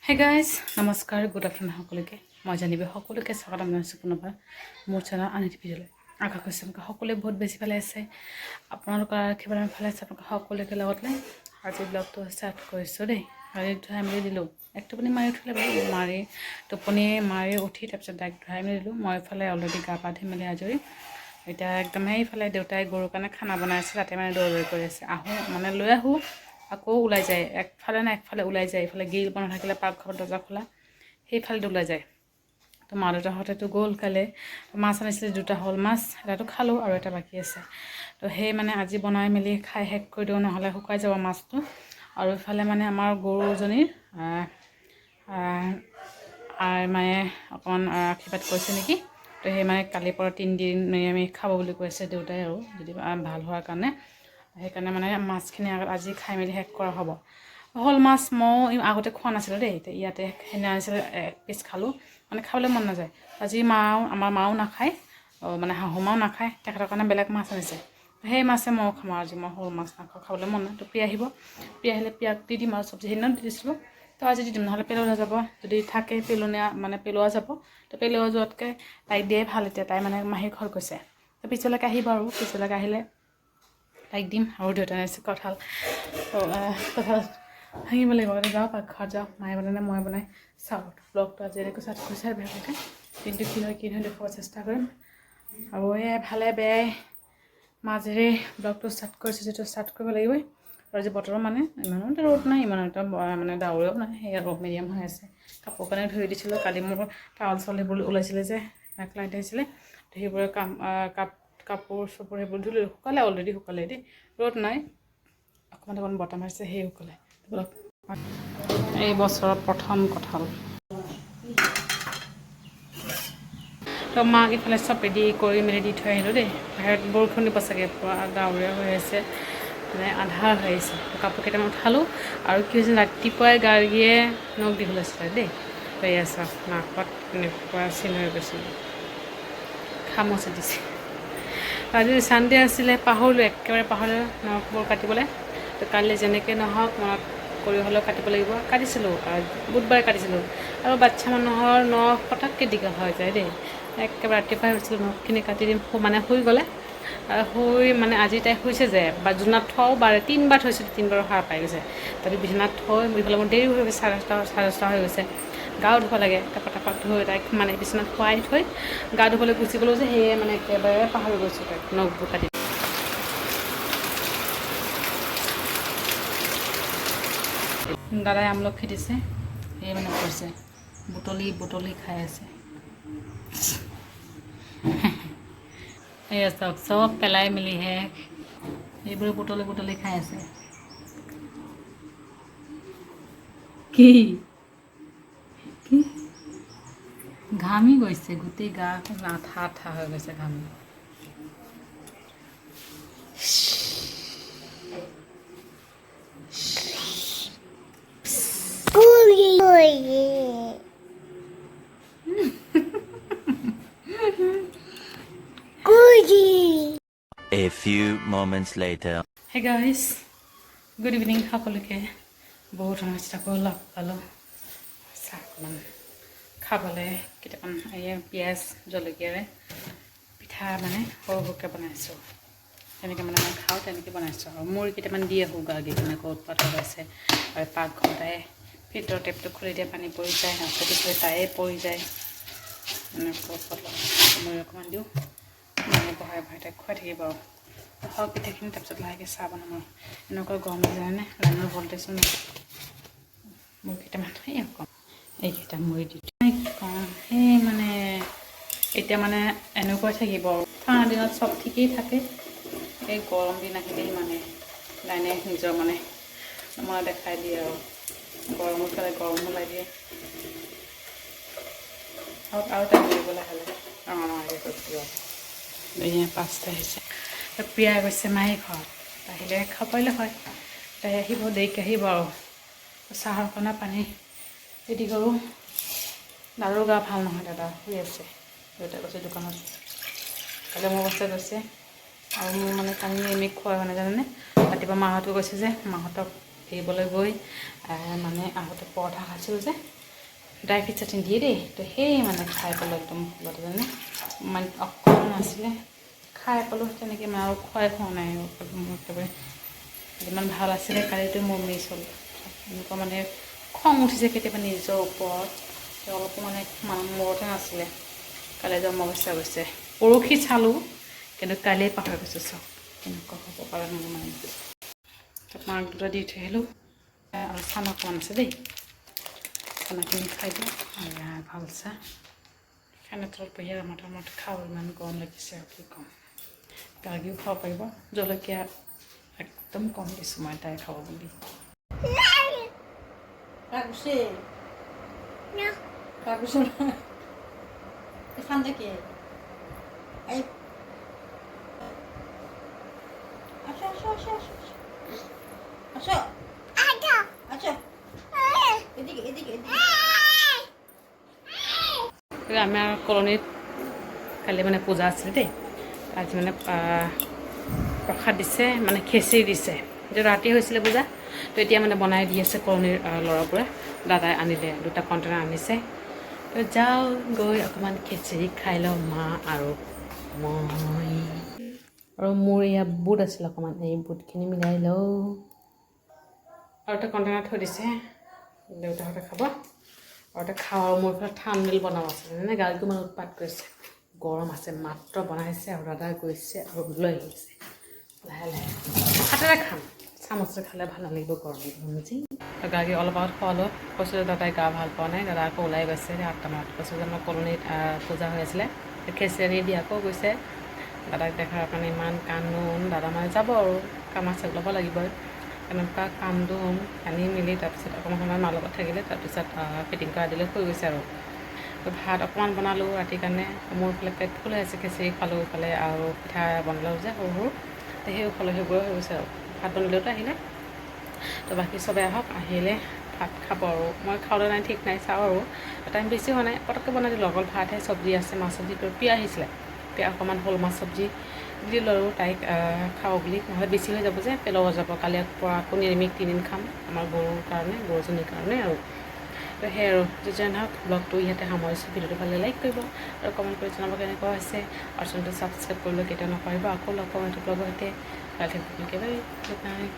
Hey guys, নমস্কাৰ good afternoon সকলোকে মই জানিবি সকলোকে স্বাগতম জনাইছোঁ পুনৰবাৰ মোৰ চেনেল আনিটি ভিডিঅ'লৈ আশা কৰিছোঁ সকলোৱে বহুত বেছি ভালে আছে আপোনালোকৰ কিবা ভালে আছে আপোনালোক সকলোকে লগত লৈ আজি ব্লগটো ষ্টাৰ্ট কৰিছোঁ দেই আজি ধুৱাই মেলি দিলোঁ এক টোপনি মাৰি উঠিলে বাৰু টোপনি মাৰি উঠি তাৰপিছত ডাইৰেক্ট ধুৱাই মেলি দিলোঁ মই এইফালে অলৰেডি গা পা ধুই মেলি আজৰি এতিয়া একদম সেইফালে দেউতাই গৰুৰ কাৰণে খানা বনাই আছে তাতে মানে দৌৰ কৰি আছে আহোঁ মানে লৈ আহোঁ আকৌ ওলাই যায় একফালে না একফালে ওলাই যায় এইফালে গিল বন্ধ থাকিলে পাকঘৰ দৰ্জা খোলা সেইফালে ওলাই যায় তো মা দেউতাহঁতেতো গ'ল কাইলৈ মাছ আনিছিলে দুটা হ'ল মাছ এটাতো খালোঁ আৰু এটা বাকী আছে তো সেই মানে আজি বনাই মেলি খাই শেষ কৰি দিওঁ নহ'লে শুকাই যাব মাছটো আৰু এইফালে মানে আমাৰ গৰুজনীৰ মায়ে অকণমান আশীৰ্বাদ কৰিছে নেকি তো সেই মানে কালিৰ পৰা 3 দিন নিৰামিষ খাব বুলি কৈছে দেউতাই আৰু যদি ভাল হোৱাৰ কাৰণে সেইকাৰণে মানে মাছখিনি আজি খাই মেলি শেষ কৰা হ'ব হ'ল মাছ মই আগতে খোৱা নাছিলোঁ দেই এতিয়া ইয়াতে সেইদিনা আনিছিলে এক পিচ খালোঁ মানে খাবলৈ মন নাযায় আজি আমাৰ মাও নাখায় মানে শাহু মাও নাখায় তেখেতৰ কাৰণে বেলেগ মাছ আনিছে সেই মাছে ময়ো খাম আৰু আজি মই সৰু মাছ নাখাওঁ খাবলৈ মন নাই তো প্ৰিয়া আহিব প্ৰিয়া আহিলে প্ৰিয়াক দি দিম আৰু চব্জি সেইদিনা দি দিছিলোঁ তো আজি দি দিম নহ'লে পেলোৱা যাব যদি থাকে পেলনীয়া মানে পেলোৱা যাব তো পেলোৱা যোৱাতকৈ তাইক দিয়াই ভাল এতিয়া তাই মানে মাহীৰ ঘৰত গৈছে তো পিছলৈকে আহিব আৰু পিছলৈকে আহিলে তাইক দিম আৰু দেউতাই আনিছে কঁঠাল কঁঠাল ভাঙিব লাগিব যাওঁ পাকঘৰত যাওঁ মায়ে বনাই মই বনাই চাওঁ ব্লগটো আজি এনেকৈ চাৰ্ট কৰিছে বেয়াকৈ কিন্তু কি হয় দেখুৱাব চেষ্টা কৰিম আৰু এই ভালে বেয়াই মাজেৰে ব্লগটো ষ্টাৰ্ট কৰিছোঁ যিটো ষ্টাৰ্ট কৰিব লাগিবই আৰু আজি বতৰৰ মানে ইমানো ৰ'দ নাই ইমান এটা মানে ডাৱৰীয়াও নাই সেয়া ৰ'দ মিডিয়াম হৈ আছে কাপোৰ কানি ধুই দিছিলোঁ কালি মোৰ টাউল চাউল সেইবোৰ ওলাইছিলে যে ক্লাইণ্ট আহিছিলে সেইবোৰে কাপোৰ চাপোৰ সেইবোৰ ধুলোঁ শুকালে অলৰেডি শুকালে দেই ৰ'দ নাই অকণমান বতাহ মাৰিছে সেই শুকালে এই বছৰৰ প্ৰথম কঁঠাল তো মাক ইফালে চব ৰেডি কৰি মেলি দি থৈ আহিলোঁ দেই বাহিৰত বৰষুণ দিব চাগে পুৰা ডাৱৰীয়া হৈ আছে মানে আন্ধাৰ হৈ আহিছে কাপোৰ কেইটামান উঠালোঁ আৰু কি হৈছে ৰাতিপুৱাই গাড়ীয়ে নখ দীঘল আছিলে দেই তো এয়া চাওক নাকত এনেকুৱা চিন হৈ গৈছিলে খামুচি দিছে আজি চানডে আছিলে পাহৰিলোঁ একেবাৰে পাহৰিলোঁ নখবোৰ কাটিবলৈ তো কাইলৈ যেনেকৈ নহওক মনত কৰি হ'লেও কাটিব লাগিব কাটিছিলোঁ বুধবাৰে কাটিছিলোঁ আৰু বাচ্ছা মানুহৰ নখ পটককৈ দীঘল হৈ যায় দেই একেবাৰে ৰাতিপুৱাই হৈছিলোঁ নখখিনি কাটি দিম মানে শুই গ'লে শুই মানে আজি তাই শুইছে যে বা জোনাত থওঁ বাৰে 3বাৰ থৈছিলোঁ 3বাৰ সাৰ পাই গৈছে তাতে বিচনাত থৈ ইফালে মোৰ দেৰি হৈ গৈছে 10:30 হৈ গৈছে গাও ধুব লাগে টাপাক ধুই তাইক মানে বিচনাত খুৱাই থৈ গা ধুবলৈ গুচি গ'লোঁ যে সেয়ে মানে একেবাৰে পাহৰি গৈছোঁ তাইক নখবোৰ কাটি দাদাই আমলখি দিছে সেয়ে মানে কৈছে বুটলি খাই আছে এয়া চাওক চব পেলাই মেলিহে এইবোৰ বুটলি খাই আছে কি ঘামি গৈছে গোটেই গা আঠা হৈ গৈছে ঘামি A few moments later. Hey guys, good evening সকলোকে বহুত সমস্যাকো লগ পালোঁ চাহমান খাবলৈ কেইটামান পিঁয়াজ জলকীয়াৰে পিঠা মানে সৰু সৰুকৈ বনাইছোঁ তেনেকৈ মানে মই খাওঁ তেনেকৈ বনাইছোঁ আৰু মোৰ কেইটামান দি আহোঁ গাগী কেনেকৈ উৎপাত হৈ আছে আৰু পাকঘৰতে ফিল্টাৰ টেপটো খুলি দিয়ে পানী পৰি যায় ৰাস্তাটো খুলি তায়ে পৰি যায় মানে মই অকণমান দিওঁ মানে বহাই তাইক খুৱাই থাকিব আৰু হওক পিঠাখিনি তাৰপিছত লাহেকৈ চাহ বনাম আৰু এনেকুৱা গৰম যায়নে লাইনৰ ভল্টেজো নাই মোৰ কেইটামান এইকেইটা মুড়ি দি কওঁ সেই মানে এতিয়া মানে এনেকুৱাই থাকিব আৰু ঠাণ্ডা দিনত চব ঠিকেই থাকে এই গৰম দিন আহিলেই মানে লাইনে নিজৰ মানে মই দেখাই দিয়ে আৰু গৰমত খালে গৰম ওলাই দিয়ে আৰু তাই কৰিবলৈ হ'লে আমাৰ কৈছোঁ এয়া 5টা আহিছে প্ৰিয়া গৈছে মাহী ঘৰত আহিলে খাব পাৰিলে হয় তাই আহিব দেৰিকৈ আহিব আৰু চাহৰ কাৰণে পানী ৰেডি কৰোঁ দাদাৰো গা ভাল নহয় দাদা শুই আছে দেউতাই গৈছে দোকানত কাইলৈ মোৰ অৱস্থা গৈছে আৰু মোৰ মানে কালি খোৱা হোৱা নাই জানেনে ৰাতিপুৱা মাহঁতো গৈছে যে মাহঁতক ফুৰিবলৈ গৈ মানে আগতে পৰঠা খাইছিলোঁ যে ড্ৰাই ফ্ৰুট চাটনি দিয়ে দেই, তো সেই মানে খাই পেলাই একদম ফুলতে জানে মানে অকণমান আছিলে খাই পেলোঁ তেনেকৈ মানে আৰু খোৱাই খোৱা নাই একেবাৰে যিমান ভাল আছিলে কালিটো মোৰ মিছ হ'ল। এনেকুৱা মানে খং উঠিছে কেতিয়াবা নিজৰ ওপৰত, অলপো মানে মূৰতে নাছিলে। কালি যাব অৱস্থা গৈছে, পৰহি চালোঁ কিন্তু কালিয়ে পাহৰি গৈছোঁ চব কেনেকুৱা হ'ব পাৰে মোৰ মানে। মাক দুটা দি থৈ আহিলোঁ আৰু চানা অকণমান আছে দেই, চানাখিনি খাই দিওঁ ভাল চাহ ফেনৰ তলত বহি আমাৰ খাওঁ, ইমান গৰম লাগিছে আৰু কি ক'ম। গাৰ্গীও খাব পাৰিব, জলকীয়া একদম কম দিছোঁ মই তাই খাব বুলি। আমাৰ কলনীত কালি মানে পূজা আছিলে দেই, আজি মানে প্ৰসাদ দিছে মানে খিচিৰি দিছে, এতিয়া ৰাতি হৈছিলে পূজা, তো এতিয়া মানে বনাই দি আছে কলনীৰ ল'ৰাবোৰে। দাদাই আনিলে 2টা কণ্টেইনাৰ আনিছে, তো যাওঁ গৈ অকণমান খিচিৰি খাই লওঁ মা আৰু মই। আৰু মোৰ এয়া বুট আছিল অকণমান, এই বুটখিনি মিলাই লওঁ আৰু এটা কণ্টেইনাৰ থৈ দিছে দেউতাহঁতে খাব আৰু এটা খাওঁ। আৰু মোৰ ফালে থামনেল বনাব আছে মানে গাড়ীটো মানে উৎপাত কৰিছে, গৰম আছে মাত্ৰ বনাইছে আৰু দাদা গৈছে আৰু লৈ আহিছে লাহে লাহে হাতেৰে খাম, চামুচে খালে ভাল নালাগিব গৰম যি। গাড়ী অলপ আগত খোৱালোঁ, কৈছোঁ দাদাই গা ভাল পোৱা নাই, দাদা আকৌ ওলাই গৈছে 8টা মানত। কৈছোঁ যে আমাৰ কলনীত পূজা হৈ আছিলে, খিচিৰি দি আকৌ গৈছে। দাদাক দেখাৰ কাৰণে ইমান কান্দোন, দাদা মানে যাব আৰু কামাৰ চেক ল'ব লাগিবই, এনেকুৱা কান্দোন আনি মেলি তাৰপিছত অকণমান সময় মাৰ লগত থাকিলে, তাৰপিছত ফিটিং কৰা দিলে শুই গৈছে আৰু। ভাত অকণমান বনালোঁ ৰাতিৰ কাৰণে, মোৰ ইফালে পেট ফুল হৈ আছে, খিচিৰি খালোঁ ইফালে আৰু পিঠা বনালোঁ যে সৰু সৰু, সেই খালোঁ, সেইবোৰে হৈ গৈছে আৰু। ভাত বনালেওতো আহিলে, তো বাকী চবে আহক, আহিলে ভাত খাব আৰু মই খাবলৈ নাই ঠিক নাই চাওঁ আৰু টাইম বেছি হোৱা নাই, পটককৈ বনাই দিলোঁ। অকল ভাতহে, চব্জি আছে, মাছ চব্জি পিয়া আহিছিলে, পিয়া অকণমান শ'ল মাছ চব্জি দিলোঁ আৰু তাইক খাওঁ বুলি, নহ'লে বেছি হৈ যাব যে পেলোৱা যাব। কালি পৰা আকৌ নিৰামিষ 3 দিন খাম আমাৰ গৰুৰ কাৰণে, গৰুজনীৰ কাৰণে আৰু। তো সেই আৰু যেনে নহওক ব্লগটো ইয়াতে সামৰিছোঁ। ভিডিঅ'টো ভালে লাইক কৰিব আৰু কমেণ্ট কৰি জনাব কেনেকুৱা হৈছে, আৰু চেনেলটো ছাবস্ক্ৰাইব কৰিবলৈ কেতিয়াও নকৰিব। আকৌ লগ পাম এইটো ব্লগৰ সৈতে, গুড নাইট।